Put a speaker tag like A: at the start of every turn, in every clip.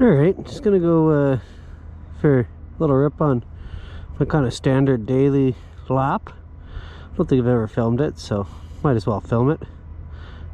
A: Alright, just gonna go for a little rip on my kind of standard daily lap. I don't think I've ever filmed it, so might as well film it.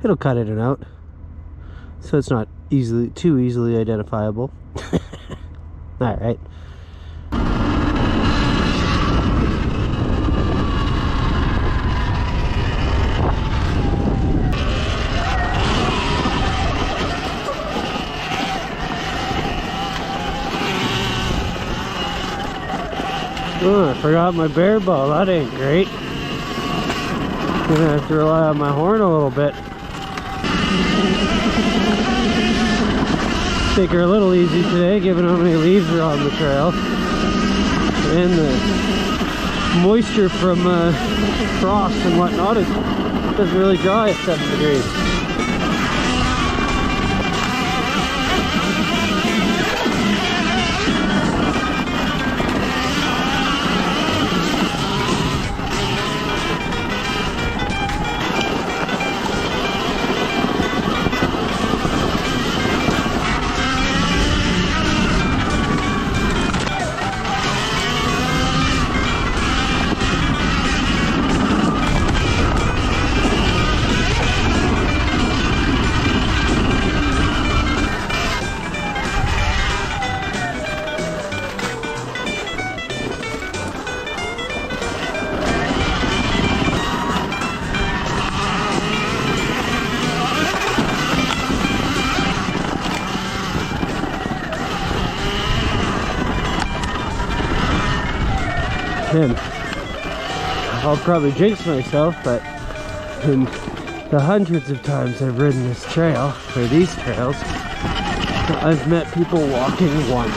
A: It'll cut in and out, so it's not too easily identifiable. Alright. Oh, I forgot my bear ball. That ain't great. Gonna have to rely on my horn a little bit. Take her a little easy today, given how many leaves are on the trail. And the moisture from frost and whatnot, it doesn't really dry at 7 degrees. And I'll probably jinx myself, but in the hundreds of times I've ridden this trail, or these trails, I've met people walking once.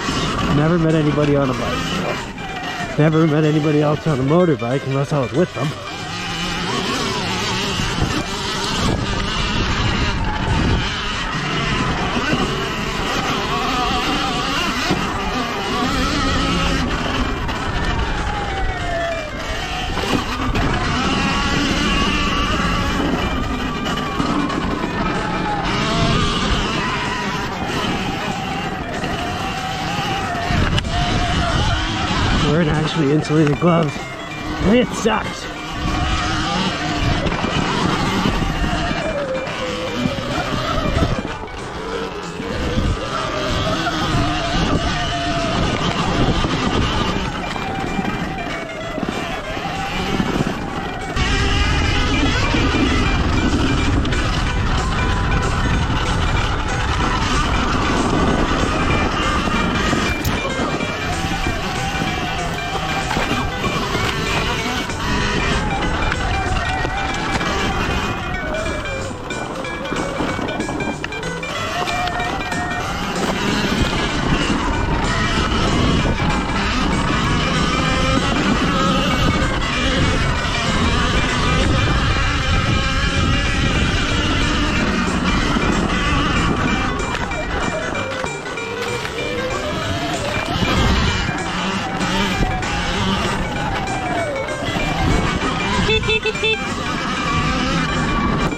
A: Never met anybody on a bike. Never met anybody else on a motorbike unless I was with them. Wearing actually insulated gloves, and it sucks.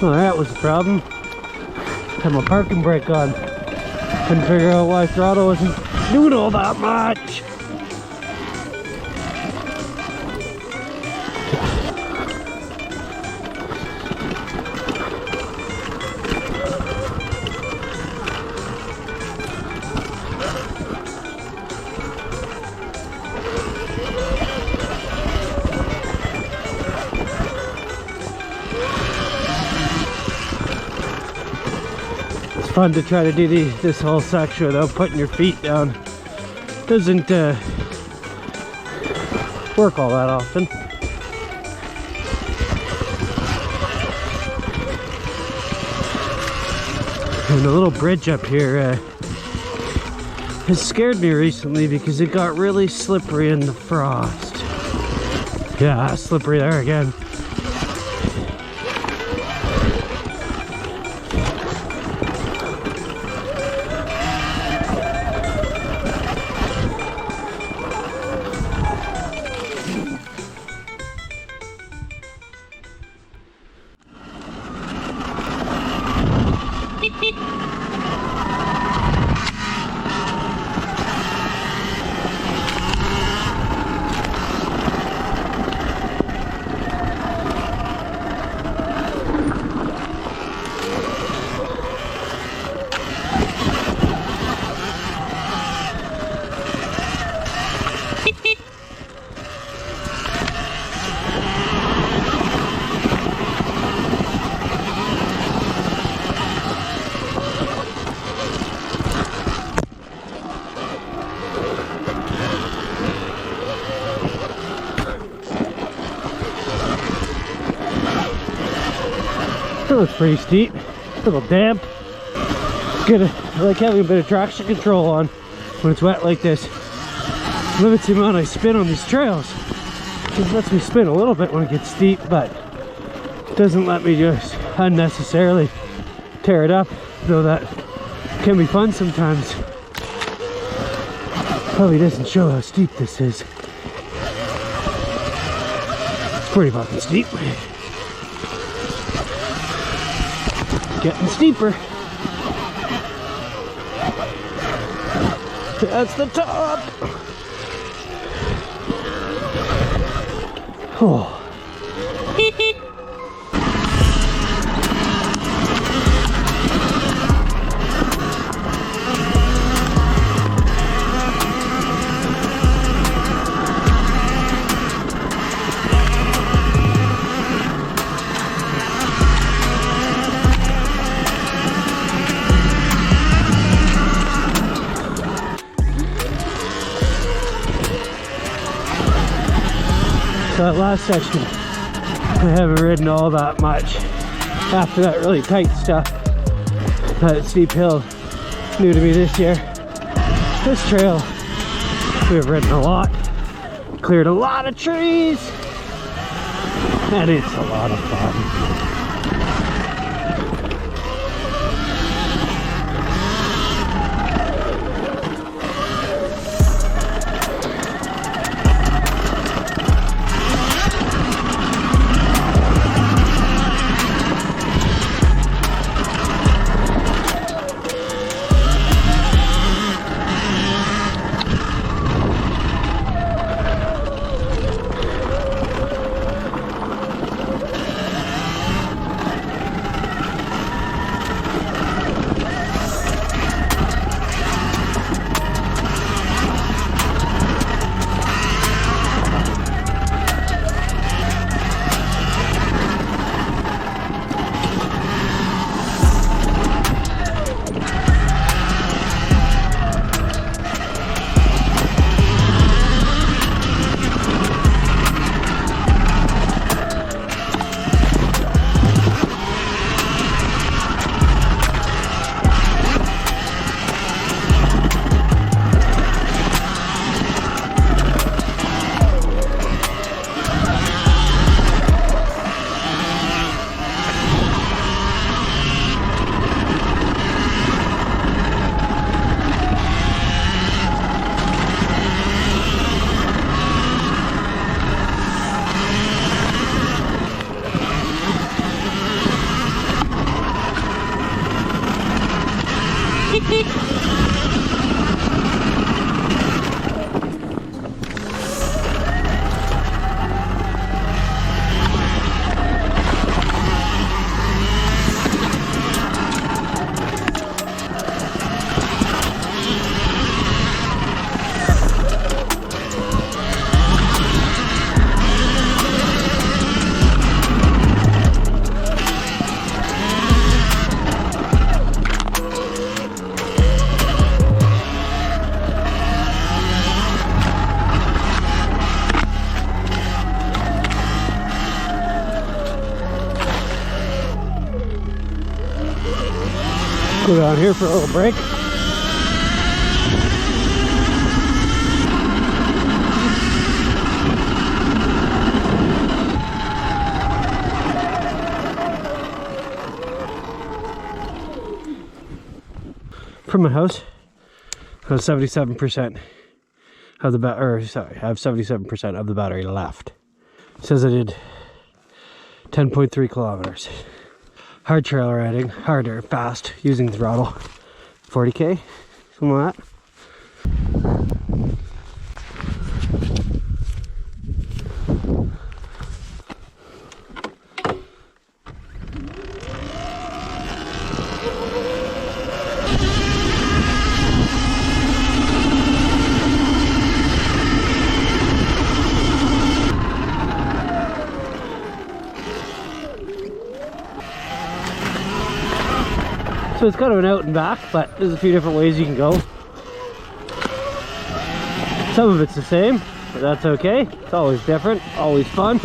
A: Well, that was the problem. Had my parking brake on. Couldn't figure out why throttle wasn't doing all that much. Fun to try to do this whole section without putting your feet down. Doesn't work all that often. And the little bridge up here has scared me recently because it got really slippery in the frost. Yeah, slippery there again. That's pretty steep, a little damp. Good. I like having a bit of traction control on when it's wet like this. Limits the amount I spin on these trails. It lets me spin a little bit when it gets steep, but it doesn't let me just unnecessarily tear it up, though that can be fun sometimes. Probably doesn't show how steep this is. It's pretty fucking steep. Getting steeper. That's the top. Oh. So that last section, I haven't ridden all that much. After that really tight stuff, that steep hill, new to me this year. This trail, we've ridden a lot, cleared a lot of trees, and it's a lot of fun. Go down here for a little break. From my house, I have 77% of the battery. Sorry, I have 77% of the battery left. It says I did 10.3 kilometers. Hard trail riding, harder, fast, using throttle. 40k, something like that. So it's kind of an out and back, but there's a few different ways you can go. Some of it's the same, but that's okay. It's always different, always fun.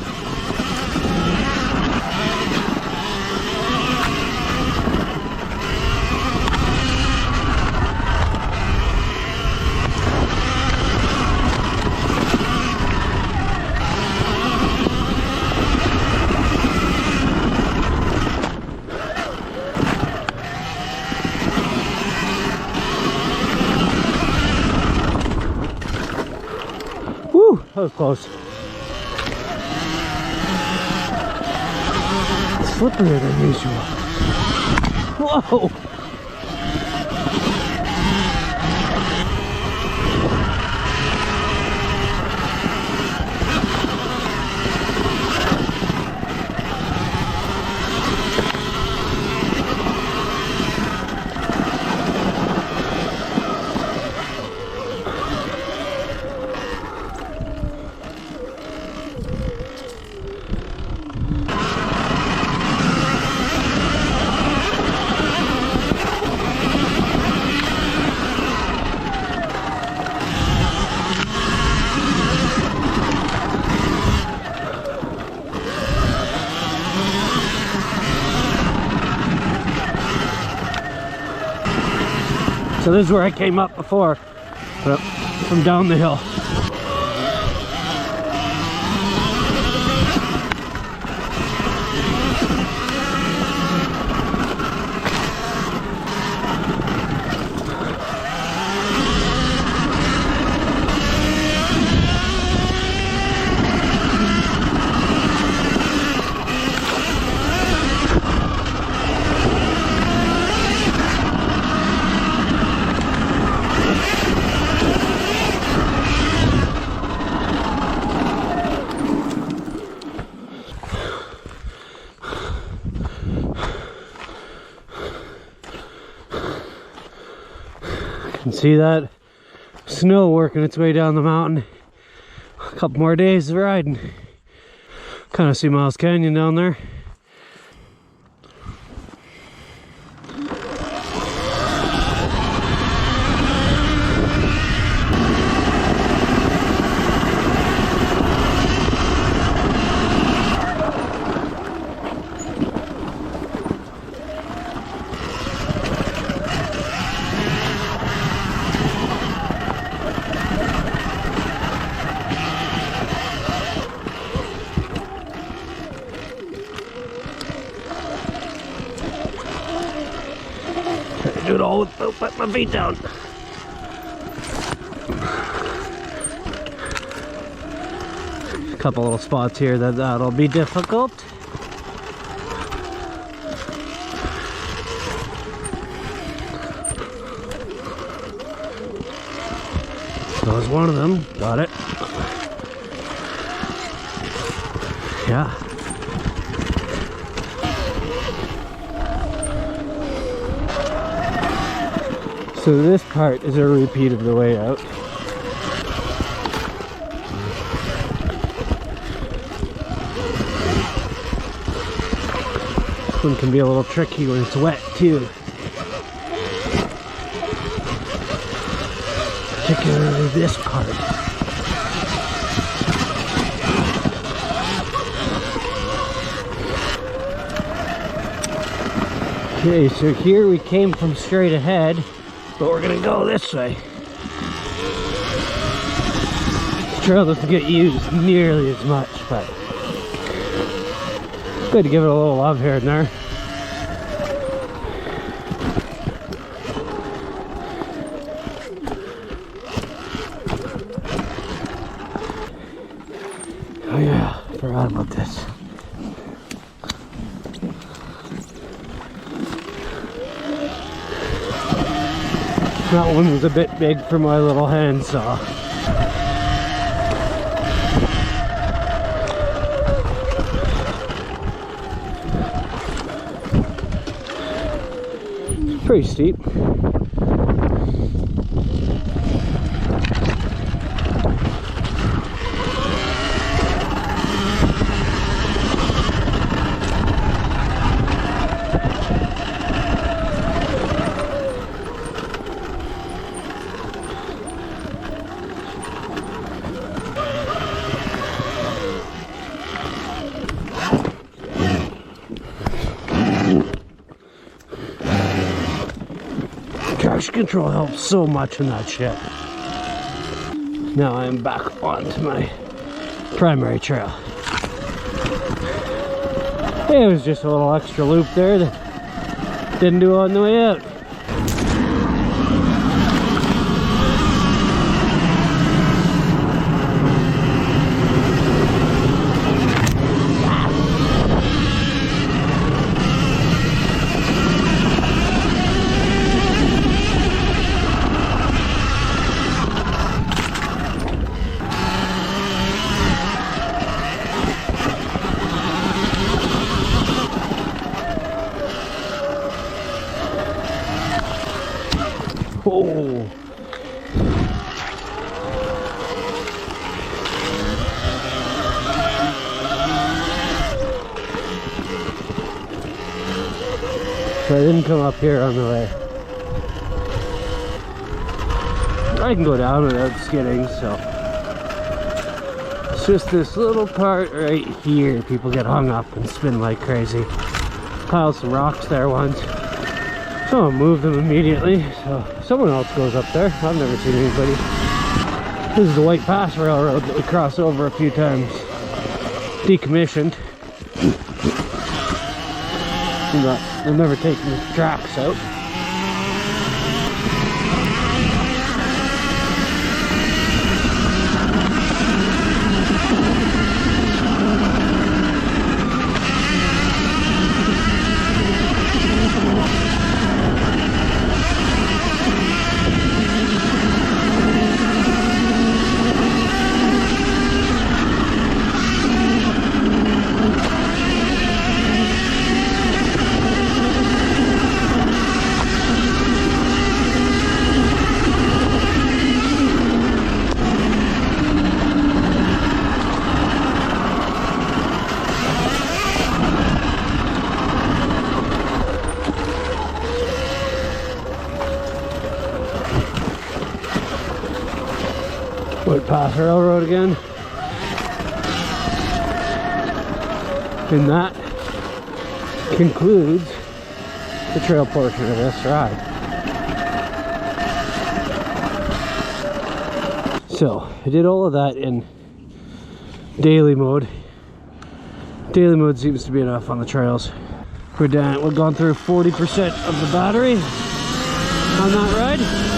A: that was close. Slipperier than usual. Whoa! So this is where I came up before, but from down the hill. You can see that snow working its way down the mountain. A couple more days of riding. Kind of see Miles Canyon down there. Do it all without my feet down. A couple little spots here that'll be difficult. That was one of them. Got it. Yeah. So this part is a repeat of the way out. This one can be a little tricky when it's wet too. Particularly this part. Okay, so here we came from straight ahead. But we're gonna go this way. This trail doesn't get used nearly as much, but good to give it a little love here and there. Oh yeah, forgot about this. That one was a bit big for my little handsaw. Pretty steep. Traction control helps so much in that shit. Now I'm back onto my primary trail. It was just a little extra loop there that didn't do on the way out. Oh. So I didn't come up here on the way. I can go down without skidding, so it's just this little part right here people get hung up and spin like crazy. Piled some rocks there once. Someone moved them immediately, so someone else goes up there. I've never seen anybody. This is the White Pass Railroad that we crossed over a few times. Decommissioned. They've never taken the tracks out. White Pass Railroad again. And that concludes the trail portion of this ride. So I did all of that in daily mode. Daily mode seems to be enough on the trails. We've gone through 40% of the battery on that ride.